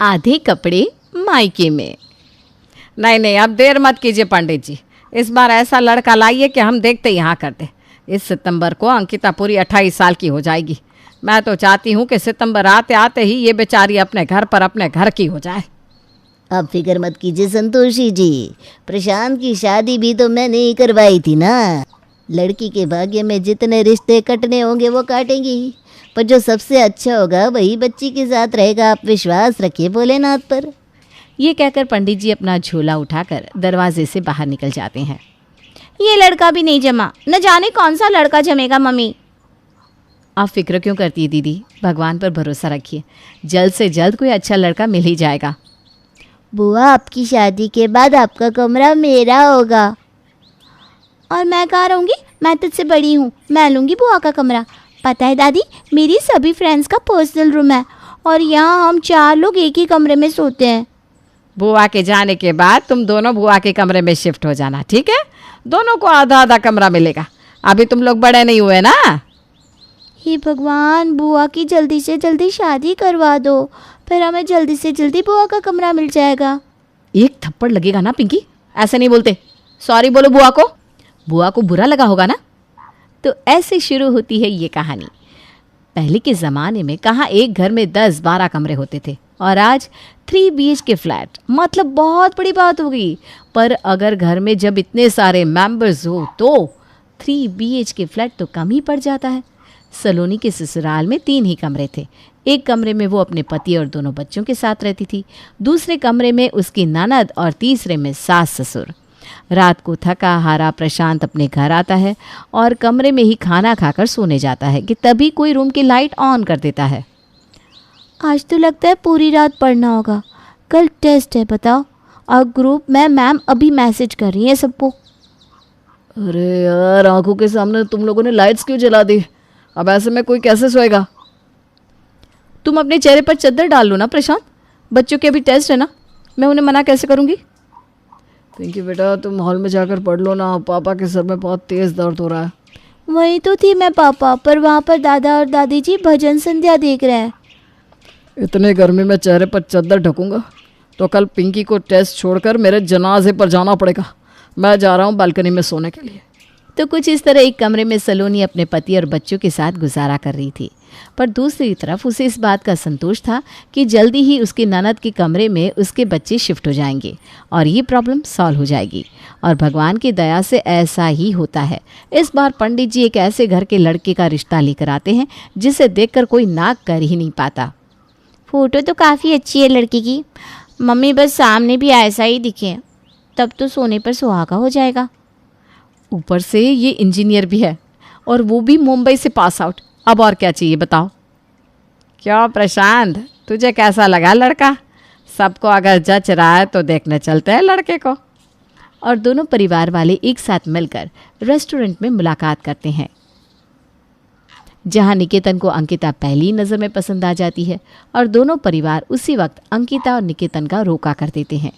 आधे कपड़े मायके में। नहीं नहीं, अब देर मत कीजिए पंडित जी, इस बार ऐसा लड़का लाइए कि हम देखते यहाँ कर दे। इस सितंबर को अंकिता पूरी 28 साल की हो जाएगी। मैं तो चाहती हूँ कि सितंबर आते आते ही ये बेचारी अपने घर पर अपने घर की हो जाए। आप फिक्र मत कीजिए संतोषी जी, प्रशांत की शादी भी तो मैंने ही करवाई थी ना। लड़की के भाग्य में जितने रिश्ते कटने होंगे वो काटेंगे ही, पर जो सबसे अच्छा होगा वही बच्ची के साथ रहेगा। आप विश्वास रखिए भोलेनाथ पर। ये कहकर पंडित जी अपना झोला उठाकर दरवाजे से बाहर निकल जाते हैं। ये लड़का भी नहीं जमा, न जाने कौन सा लड़का जमेगा मम्मी। आप फिक्र क्यों करती है दीदी, भगवान पर भरोसा रखिए, जल्द से जल्द कोई अच्छा लड़का मिल ही जाएगा। बुआ, आपकी शादी के बाद आपका कमरा मेरा होगा। और मैं कहाँ रहूँगी? मैं तुझसे बड़ी हूँ, मैं लूँगी बुआ का कमरा। पता है दादी, मेरी सभी फ्रेंड्स का पर्सनल रूम है और यहाँ हम 4 लोग एक ही कमरे में सोते हैं। बुआ के जाने के बाद तुम दोनों बुआ के कमरे में शिफ्ट हो जाना, ठीक है? दोनों को आधा आधा कमरा मिलेगा। अभी तुम लोग बड़े नहीं हुए ना। हे भगवान, बुआ की जल्दी से जल्दी शादी करवा दो, फिर हमें जल्दी से जल्दी बुआ का कमरा मिल जाएगा। एक थप्पड़ लगेगा ना पिंकी, ऐसे नहीं बोलते। सॉरी बोलो बुआ को। बुआ को बुरा लगा होगा ना। तो ऐसे शुरू होती है ये कहानी। पहले के ज़माने में कहाँ एक घर में 10-12 कमरे होते थे, और आज 3 BHK फ्लैट मतलब बहुत बड़ी बात हो गई। पर अगर घर में जब इतने सारे मेंबर्स हो तो 3 BHK फ्लैट तो कम ही पड़ जाता है। सलोनी के ससुराल में 3 ही कमरे थे। एक कमरे में वो अपने पति और दोनों बच्चों के साथ रहती थी, दूसरे कमरे में उसकी ननद और तीसरे में सास ससुर। रात को थका हारा प्रशांत अपने घर आता है और कमरे में ही खाना खाकर सोने जाता है कि तभी कोई रूम की लाइट ऑन कर देता है। आज तो लगता है पूरी रात पढ़ना होगा, कल टेस्ट है बताओ। और ग्रुप में मैम अभी मैसेज कर रही है सबको। अरे यार, आंखों के सामने तुम लोगों ने लाइट्स क्यों जला दी? अब ऐसे में कोई कैसे सोएगा? तुम अपने चेहरे पर चद्दर डाल लो ना प्रशांत, बच्चों के अभी टेस्ट है ना, मैं उन्हें मना कैसे करूँगी? पिंकी बेटा, तुम हॉल में जाकर पढ़ लो ना, पापा के सर में बहुत तेज़ दर्द हो रहा है। वही तो थी मैं पापा, पर वहाँ पर दादा और दादी जी भजन संध्या देख रहे हैं। इतने गर्मी में चेहरे पर चद्दर ढकूंगा तो कल पिंकी को टेस्ट छोड़कर मेरे जनाजे पर जाना पड़ेगा। मैं जा रहा हूँ बालकनी में सोने के लिए। तो कुछ इस तरह एक कमरे में सलोनी अपने पति और बच्चों के साथ गुजारा कर रही थी, पर दूसरी तरफ उसे इस बात का संतोष था कि जल्दी ही उसकी ननद के कमरे में उसके बच्चे शिफ्ट हो जाएंगे और ये प्रॉब्लम सॉल्व हो जाएगी। और भगवान की दया से ऐसा ही होता है। इस बार पंडित जी एक ऐसे घर के लड़के का रिश्ता लेकर आते हैं जिसे देखकर कोई नाक कर ही नहीं पाता। फोटो तो काफ़ी अच्छी है लड़की की मम्मी, बस सामने भी ऐसा ही दिखे तब तो सोने पर सुहागा हो जाएगा। ऊपर से ये इंजीनियर भी है और वो भी मुंबई से पास आउट। अब और क्या चाहिए बताओ? क्यों प्रशांत, तुझे कैसा लगा लड़का? सबको अगर जच रहा है तो देखने चलते हैं लड़के को। और दोनों परिवार वाले एक साथ मिलकर रेस्टोरेंट में मुलाकात करते हैं, जहां निकेतन को अंकिता पहली नज़र में पसंद आ जाती है और दोनों परिवार उसी वक्त अंकिता और निकेतन का रोका कर देते हैं।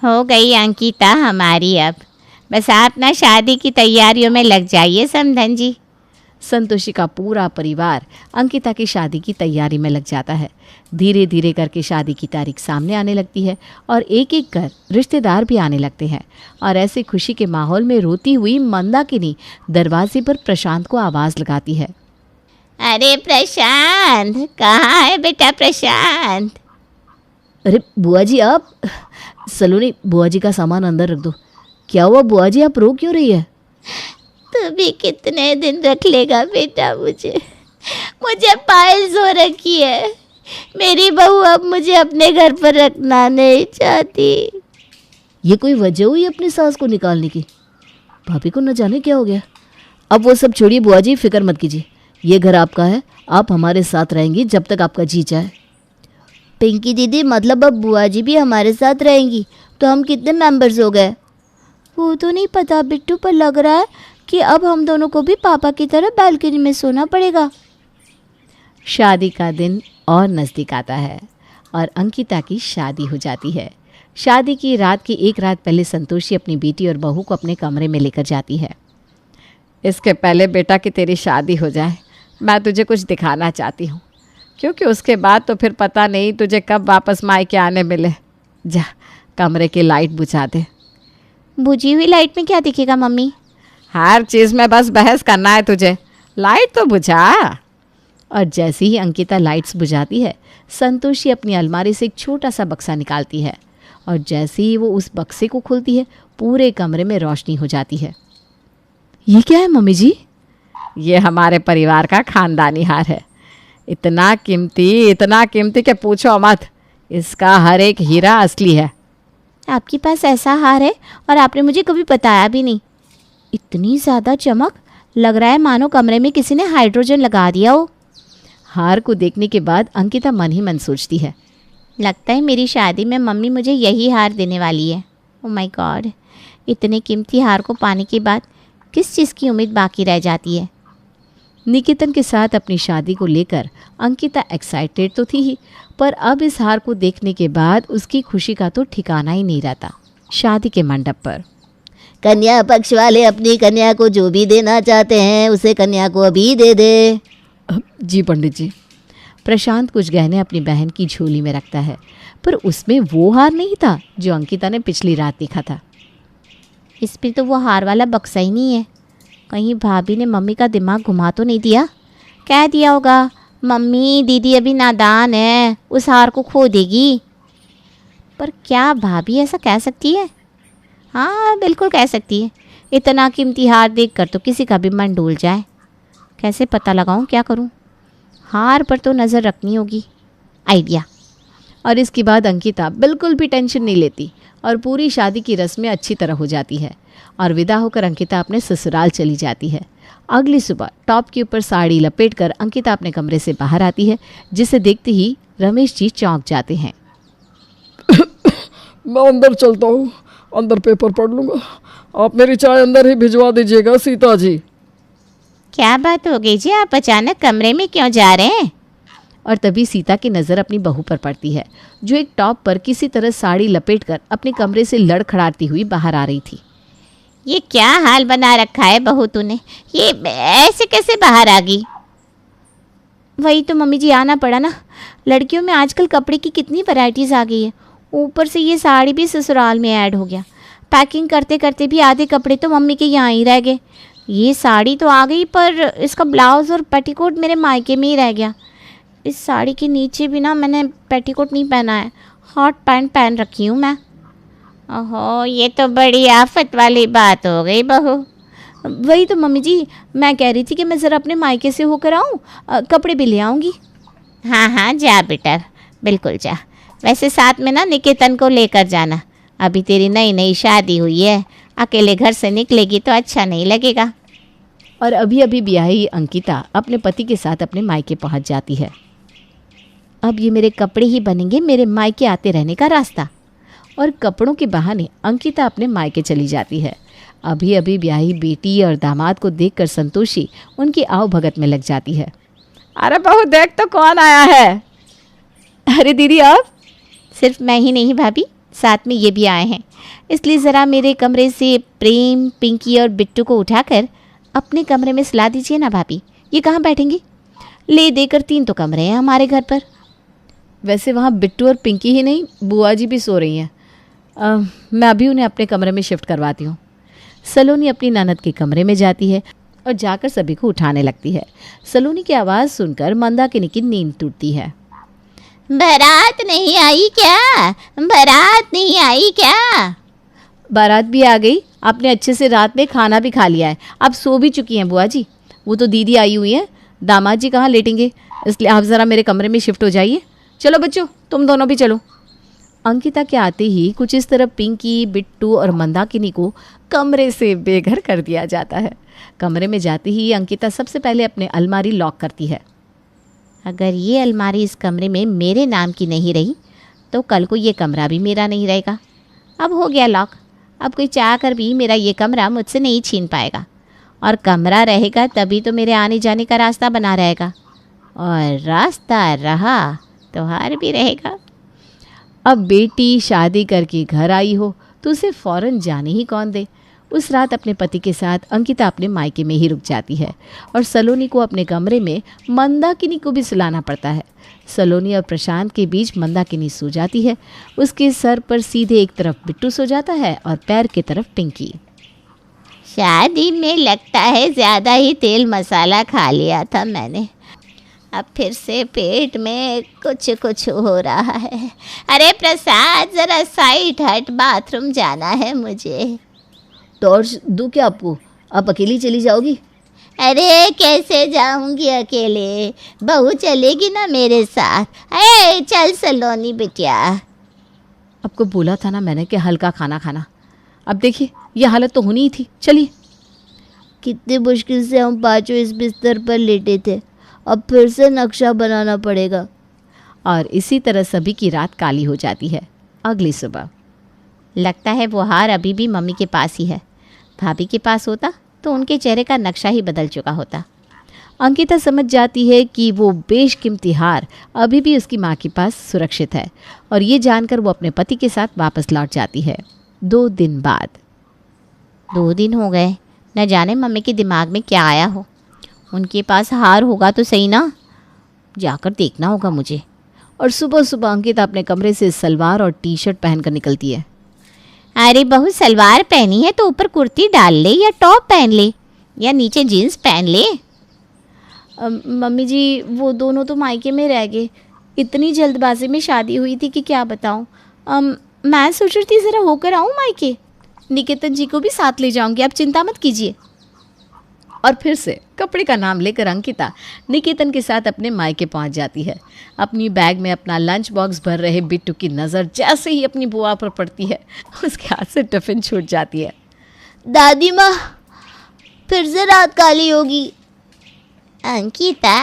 हो गई अंकिता हमारी, अब बस आप ना शादी की तैयारियों में लग जाइए समधन जी। संतोषी का पूरा परिवार अंकिता की शादी की तैयारी में लग जाता है। धीरे धीरे करके शादी की तारीख सामने आने लगती है और एक एक कर रिश्तेदार भी आने लगते हैं। और ऐसे खुशी के माहौल में रोती हुई मंदाकिनी दरवाजे पर प्रशांत को आवाज़ लगाती है। अरे प्रशांत, कहाँ है बेटा प्रशांत? अरे बुआ जी, आप सलोनी, बुआ जी का सामान अंदर रख दो। क्या हुआ बुआ जी, आप रो क्यों रही है? तू भी कितने दिन रख लेगा बेटा मुझे पाइल्स हो रखी है। मेरी बहू अब मुझे अपने घर पर रखना नहीं चाहती। ये कोई वजह हुई अपनी सास को निकालने की? भाभी को न जाने क्या हो गया। अब वो सब छोड़िए बुआ जी, फिक्र मत कीजिए। ये घर आपका है, आप हमारे साथ रहेंगी जब तक आपका जी चाहे। पिंकी दीदी, मतलब अब बुआ जी भी हमारे साथ रहेंगी? तो हम कितने मेंबर्स हो गए? वो तो नहीं पता बिट्टू, पर लग रहा है कि अब हम दोनों को भी पापा की तरह बालकनी में सोना पड़ेगा। शादी का दिन और नज़दीक आता है और अंकिता की शादी हो जाती है। शादी की रात की एक रात पहले संतोषी अपनी बेटी और बहू को अपने कमरे में लेकर जाती है। इसके पहले बेटा कि तेरी शादी हो जाए, मैं तुझे कुछ दिखाना चाहती हूँ। क्योंकि उसके बाद तो फिर पता नहीं तुझे कब वापस मायके आने मिले। जा कमरे की लाइट बुझा दे। बुझी हुई लाइट में क्या दिखेगा मम्मी? हर चीज़ में बस बहस करना है तुझे, लाइट तो बुझा। और जैसे ही अंकिता लाइट्स बुझाती है, संतोषी अपनी अलमारी से एक छोटा सा बक्सा निकालती है और जैसे ही वो उस बक्से को खोलती है, पूरे कमरे में रोशनी हो जाती है। ये क्या है मम्मी जी? ये हमारे परिवार का खानदानी हार है। इतना कीमती कि पूछो मत। इसका हर एक हीरा असली है। आपके पास ऐसा हार है और आपने मुझे कभी बताया भी नहीं। इतनी ज़्यादा चमक, लग रहा है मानो कमरे में किसी ने हाइड्रोजन लगा दिया हो। हार को देखने के बाद अंकिता मन ही मन सोचती है, लगता है मेरी शादी में मम्मी मुझे यही हार देने वाली है। ओह माय गॉड, इतने कीमती हार को पाने के बाद किस चीज़ की उम्मीद बाकी रह जाती है। निकेतन के साथ अपनी शादी को लेकर अंकिता एक्साइटेड तो थी ही, पर अब इस हार को देखने के बाद उसकी खुशी का तो ठिकाना ही नहीं रहता। शादी के मंडप पर कन्या पक्ष वाले अपनी कन्या को जो भी देना चाहते हैं उसे कन्या को अभी दे दे। जी पंडित जी। प्रशांत कुछ गहने अपनी बहन की झोली में रखता है, पर उसमें वो हार नहीं था जो अंकिता ने पिछली रात देखा था। इस पर तो वो हार वाला बक्सा ही नहीं है। कहीं भाभी ने मम्मी का दिमाग घुमा तो नहीं दिया? कह दिया होगा, मम्मी दीदी अभी नादान है, उस हार को खो देगी। पर क्या भाभी ऐसा कह सकती है? हाँ बिल्कुल कह सकती है। इतना कीमती हार देखकर तो किसी का भी मन डोल जाए। कैसे पता लगाऊं, क्या करूं? हार पर तो नज़र रखनी होगी। आइडिया। और इसके बाद अंकिता बिल्कुल भी टेंशन नहीं लेती और पूरी शादी की रस्में अच्छी तरह हो जाती है और विदा होकर अंकिता अपने ससुराल चली जाती है। अगली सुबह टॉप के ऊपर साड़ी लपेटकर अंकिता अपने कमरे से बाहर आती है, जिसे देखते ही रमेश जी चौंक जाते हैं। मैं अंदर चलता हूँ, अंदर पेपर पढ़ लूँगा। आप मेरी चाय अंदर ही भिजवा दीजिएगा सीता जी। क्या बात हो गई जी, आप अचानक कमरे में क्यों जा रहे हैं? और तभी सीता की नज़र अपनी बहू पर पड़ती है, जो एक टॉप पर किसी तरह साड़ी लपेटकर अपने कमरे से लड़खड़ाती हुई बाहर आ रही थी। ये क्या हाल बना रखा है बहू तूने? ये ऐसे कैसे बाहर आ गई? वही तो मम्मी जी, आना पड़ा ना। लड़कियों में आजकल कपड़े की कितनी वैरायटीज़ आ गई है। ऊपर से ये साड़ी भी ससुराल में ऐड हो गया। पैकिंग करते करते भी आधे कपड़े तो मम्मी के यहाँ ही रह गए। ये साड़ी तो आ गई, पर इसका ब्लाउज़ और पेटीकोट मेरे मायके में ही रह गया। इस साड़ी के नीचे भी ना मैंने पेटीकोट नहीं पहना है, हॉट पैंट पहन रखी हूँ मैं। ओहो, ये तो बड़ी आफत वाली बात हो गई बहू। वही तो मम्मी जी, मैं कह रही थी कि मैं ज़रा अपने मायके से होकर आऊँ, कपड़े भी ले आऊँगी। हाँ हाँ जा बेटा, बिल्कुल जा। वैसे साथ में ना निकेतन को लेकर जाना। अभी तेरी नई नई शादी हुई है, अकेले घर से निकलेगी तो अच्छा नहीं लगेगा। और अभी अभी ब्याही अंकिता अपने पति के साथ अपने मायके पहुंच जाती है। अब ये मेरे कपड़े ही बनेंगे मेरे मायके आते रहने का रास्ता। और कपड़ों के बहाने अंकिता अपने मायके चली जाती है। अभी अभी ब्याही बेटी और दामाद को देखकर संतोषी उनकी आव भगत में लग जाती है। अरे बहू देख तो कौन आया है। अरे दीदी आप? सिर्फ मैं ही नहीं भाभी, साथ में ये भी आए हैं। इसलिए ज़रा मेरे कमरे से प्रेम, पिंकी और बिट्टू को उठाकर अपने कमरे में सुला दीजिए ना भाभी। ये कहाँ बैठेंगी? ले देकर 3 तो कमरे हैं हमारे घर पर। वैसे वहाँ बिट्टू और पिंकी ही नहीं, बुआ जी भी सो रही हैं। मैं अभी उन्हें अपने कमरे में शिफ्ट करवाती हूँ। सलोनी अपनी ननद के कमरे में जाती है और जाकर सभी को उठाने लगती है। सलोनी की आवाज़ सुनकर मंदाकिनी की नींद टूटती है। बारात नहीं आई क्या? बारात नहीं आई क्या? बारात भी आ गई। आपने अच्छे से रात में खाना भी खा लिया है, अब सो भी चुकी हैं बुआ जी। वो तो दीदी आई हुई हैं, दामाद जी कहाँ लेटेंगे, इसलिए आप ज़रा मेरे कमरे में शिफ्ट हो जाइए। चलो बच्चों, तुम दोनों भी चलो। अंकिता के आते ही कुछ इस तरह पिंकी, बिट्टू और मंदाकिनी को कमरे से बेघर कर दिया जाता है। कमरे में जाते ही अंकिता सबसे पहले अपने अलमारी लॉक करती है। अगर ये अलमारी इस कमरे में मेरे नाम की नहीं रही तो कल को ये कमरा भी मेरा नहीं रहेगा। अब हो गया लॉक। अब कोई चाह कर भी मेरा ये कमरा मुझसे नहीं छीन पाएगा। और कमरा रहेगा तभी तो मेरे आने जाने का रास्ता बना रहेगा, और रास्ता रहा तो हार भी रहेगा। अब बेटी शादी करके घर आई हो तो उसे फ़ौरन जाने ही कौन दे। उस रात अपने पति के साथ अंकिता अपने मायके में ही रुक जाती है और सलोनी को अपने कमरे में मंदाकिनी को भी सुलाना पड़ता है। सलोनी और प्रशांत के बीच मंदाकिनी सो जाती है। उसके सर पर सीधे एक तरफ बिट्टू सो जाता है और पैर की तरफ पिंकी। शादी में लगता है ज़्यादा ही तेल मसाला खा लिया था मैंने, अब फिर से पेट में कुछ कुछ हो रहा है। अरे प्रसाद ज़रा साइड हट, बाथरूम जाना है मुझे। टॉर्च दूँ क्या आपको? आप अकेली चली जाओगी? अरे कैसे जाऊंगी अकेले, बहू चलेगी ना मेरे साथ। अरे चल सलोनी बिटिया। आपको बोला था ना मैंने कि हल्का खाना खाना। अब देखिए ये हालत तो होनी ही थी। चलिए। कितनी मुश्किल से हम पाँचों इस बिस्तर पर लेटे थे, अब फिर से नक्शा बनाना पड़ेगा। और इसी तरह सभी की रात काली हो जाती है। अगली सुबह लगता है वो हार अभी भी मम्मी के पास ही है। भाभी के पास होता तो उनके चेहरे का नक्शा ही बदल चुका होता। अंकिता समझ जाती है कि वो बेशकीमती हार अभी भी उसकी माँ के पास सुरक्षित है और ये जानकर वो अपने पति के साथ वापस लौट जाती है। 2 दिन बाद। 2 दिन हो गए, न जाने मम्मी के दिमाग में क्या आया हो। उनके पास हार होगा तो सही ना, जाकर देखना होगा मुझे। और सुबह सुबह अंकिता अपने कमरे से सलवार और टी-शर्ट पहनकर निकलती है। अरे बहू सलवार पहनी है तो ऊपर कुर्ती डाल ले या टॉप पहन ले या नीचे जीन्स पहन ले। मम्मी जी वो दोनों तो मायके में रह गए। इतनी जल्दबाजी में शादी हुई थी कि क्या बताऊं। मैं सोच रही थी ज़रा होकर आऊं मायके। निकेतन जी को भी साथ ले जाऊंगी, आप चिंता मत कीजिए। और फिर से कपड़े का नाम लेकर अंकिता निकेतन के साथ अपने मायके पहुंच जाती है। अपनी बैग में अपना लंच बॉक्स भर रहे बिट्टू की नज़र जैसे ही अपनी बुआ पर पड़ती है उसके हाथ से टिफिन छूट जाती है। दादी माँ, फिर से रात काली होगी। अंकिता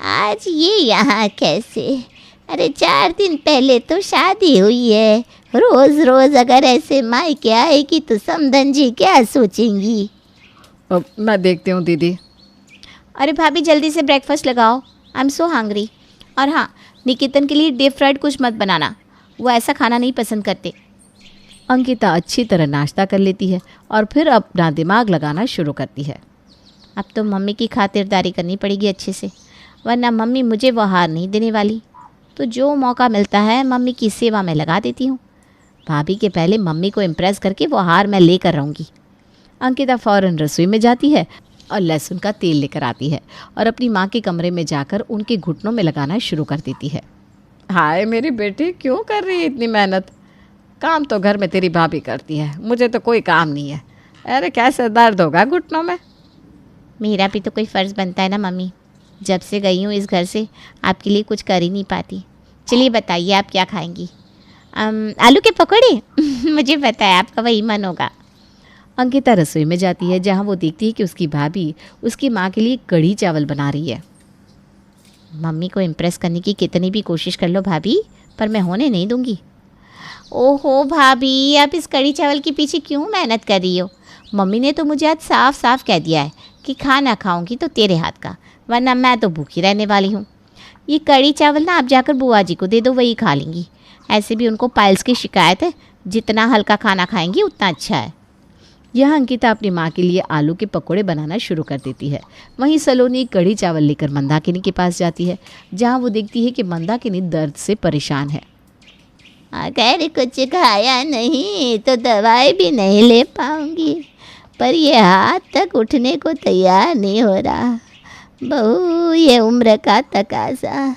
आज ये यहाँ कैसे? अरे 4 दिन पहले तो शादी हुई है। रोज़ रोज़ अगर ऐसे मायके आएगी तो समधन जी क्या सोचेंगी। अब मैं देखती हूँ दीदी। अरे भाभी जल्दी से ब्रेकफास्ट लगाओ, आई एम सो हंग्री। और हाँ, निकेतन के लिए डीप फ्राइड कुछ मत बनाना, वो ऐसा खाना नहीं पसंद करते। अंकिता अच्छी तरह नाश्ता कर लेती है और फिर अपना दिमाग लगाना शुरू करती है। अब तो मम्मी की खातिरदारी करनी पड़ेगी अच्छे से, वरना मम्मी मुझे वो हार नहीं देने वाली। तो जो मौका मिलता है मम्मी की सेवा में लगा देती हूँ। भाभी के पहले मम्मी को इम्प्रेस करके वो हार मैं लेकर रहूँगी। अंकिता फ़ौरन रसोई में जाती है और लहसुन का तेल लेकर आती है और अपनी माँ के कमरे में जाकर उनके घुटनों में लगाना शुरू कर देती है। हाय मेरी बेटी, क्यों कर रही है इतनी मेहनत? काम तो घर में तेरी भाभी करती है, मुझे तो कोई काम नहीं है। अरे कैसे दर्द होगा घुटनों में। मेरा भी तो कोई फ़र्ज़ बनता है ना मम्मी। जब से गई हूँ इस घर से आपके लिए कुछ कर ही नहीं पाती। चलिए बताइए आप क्या खाएंगी? आलू के पकौड़े मुझे पता है आपका वही मन होगा। अंकिता रसोई में जाती है जहाँ वो देखती है कि उसकी भाभी उसकी माँ के लिए कढ़ी चावल बना रही है। मम्मी को इम्प्रेस करने की कितनी भी कोशिश कर लो भाभी, पर मैं होने नहीं दूंगी। ओहो भाभी, आप इस कढ़ी चावल के पीछे क्यों मेहनत कर रही हो? मम्मी ने तो मुझे आज साफ साफ कह दिया है कि खाना खाऊंगी तो तेरे हाथ का, वरना मैं तो भूखी रहने वाली हूँ। ये कढ़ी चावल ना आप जाकर बुआ जी को दे दो, वही खा लेंगी। ऐसे भी उनको पाइल्स की शिकायत है, जितना हल्का खाना खाएंगी उतना अच्छा है। यह अंकिता अपनी माँ के लिए आलू के पकोड़े बनाना शुरू कर देती है। वहीं सलोनी कढ़ी चावल लेकर मंदाकिनी के पास जाती है जहाँ वो देखती है कि मंदाकिनी दर्द से परेशान है। अगर कुछ खाया नहीं तो दवाई भी नहीं ले पाऊंगी, पर ये हाथ तक उठने को तैयार नहीं हो रहा। बहू, ये उम्र का तकाजा।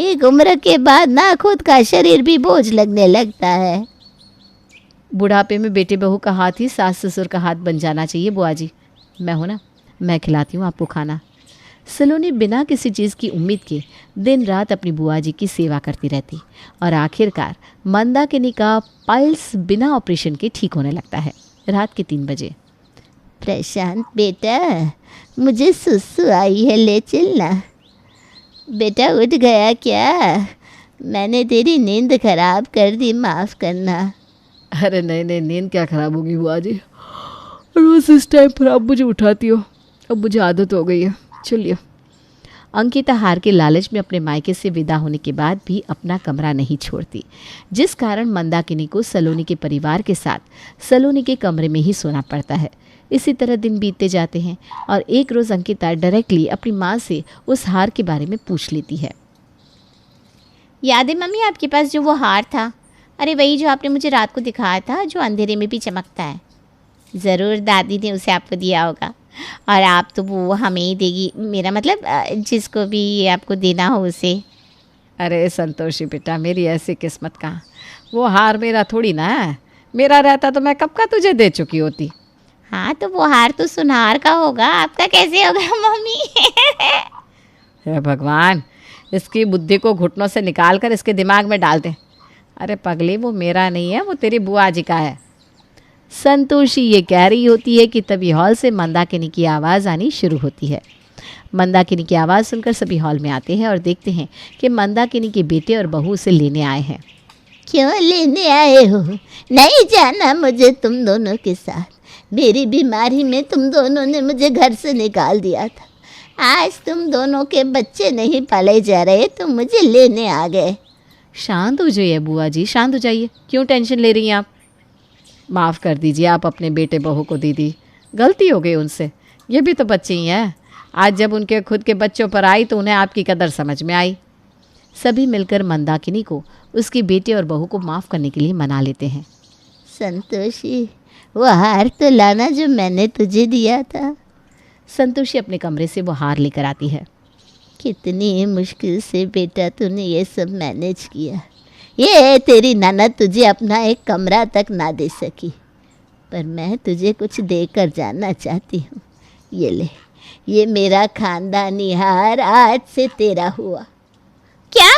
एक उम्र के बाद ना खुद का शरीर भी बोझ लगने लगता है। बुढ़ापे में बेटे बहू का हाथ ही सास ससुर का हाथ बन जाना चाहिए बुआ जी। मैं हूँ ना, मैं खिलाती हूँ आपको खाना। सलोनी बिना किसी चीज़ की उम्मीद के दिन रात अपनी बुआ जी की सेवा करती रहती और आखिरकार मंदाकिनी का पाइल्स बिना ऑपरेशन के ठीक होने लगता है। रात के 3 बजे। प्रशांत बेटा, मुझे सुसु आई है, ले चलना। बेटा उठ गया क्या? मैंने तेरी नींद खराब कर दी, माफ़ करना। अरे नहीं नहीं, नींद क्या ख़राब होगी बुआ जी, रोज़ इस टाइम पर आप मुझे उठाती हो, अब मुझे आदत हो गई है। चलिए। अंकिता हार के लालच में अपने मायके से विदा होने के बाद भी अपना कमरा नहीं छोड़ती, जिस कारण मंदाकिनी को सलोनी के परिवार के साथ सलोनी के कमरे में ही सोना पड़ता है। इसी तरह दिन बीतते जाते हैं और एक रोज़ अंकिता डायरेक्टली अपनी माँ से उस हार के बारे में पूछ लेती है। याद है मम्मी आपके पास जो वो हार था? अरे वही जो आपने मुझे रात को दिखाया था, जो अंधेरे में भी चमकता है। ज़रूर दादी ने उसे आपको दिया होगा, और आप तो वो हमें ही देगी, मेरा मतलब जिसको भी आपको देना हो उसे। अरे संतोषी बेटा, मेरी ऐसी किस्मत कहाँ, वो हार मेरा थोड़ी ना है, मेरा रहता तो मैं कब का तुझे दे चुकी होती। हाँ तो वो हार तो सुनार का होगा, आपका कैसे होगा मम्मी? हे भगवान, इसकी बुद्धि को घुटनों से निकाल कर इसके दिमाग में डाल दे। अरे पगली, वो मेरा नहीं है, वो तेरी बुआ जी का है। संतोषी ये कह रही होती है कि तभी हॉल से मंदाकिनी की आवाज़ आनी शुरू होती है। मंदाकिनी की आवाज़ सुनकर सभी हॉल में आते हैं और देखते हैं कि मंदाकिनी के बेटे और बहू उसे लेने आए हैं। क्यों लेने आए हो? नहीं जाना मुझे तुम दोनों के साथ। मेरी बीमारी में तुम दोनों ने मुझे घर से निकाल दिया था। आज तुम दोनों के बच्चे नहीं पाले जा रहे तो मुझे लेने आ गए। शांत हो जाइए बुआ जी, शांत हो जाइए, क्यों टेंशन ले रही हैं आप? माफ़ कर दीजिए आप अपने बेटे बहू को दीदी, गलती हो गई उनसे, ये भी तो बच्चे ही हैं। आज जब उनके खुद के बच्चों पर आई तो उन्हें आपकी कदर समझ में आई। सभी मिलकर मंदाकिनी को उसके बेटे और बहू को माफ़ करने के लिए मना लेते हैं। संतोषी, वो हार तो लाना जो मैंने तुझे दिया था। संतोषी अपने कमरे से वो हार लेकर आती है। कितनी मुश्किल से बेटा तूने ये सब मैनेज किया। ये तेरी ननद तुझे अपना एक कमरा तक ना दे सकी, पर मैं तुझे कुछ देकर जाना चाहती हूँ। ये ले, ये मेरा खानदानी हार आज से तेरा हुआ। क्या?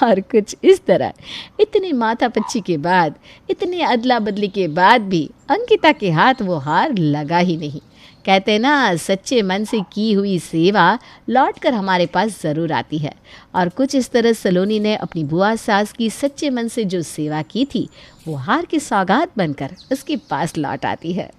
और कुछ इस तरह इतनी माथापच्ची के बाद, इतनी अदला बदली के बाद भी अंकिता के हाथ वो हार लगा ही नहीं। कहते हैं ना, सच्चे मन से की हुई सेवा लौट कर हमारे पास ज़रूर आती है। और कुछ इस तरह सलोनी ने अपनी बुआ सास की सच्चे मन से जो सेवा की थी, वो हार की सौगात बनकर उसके पास लौट आती है।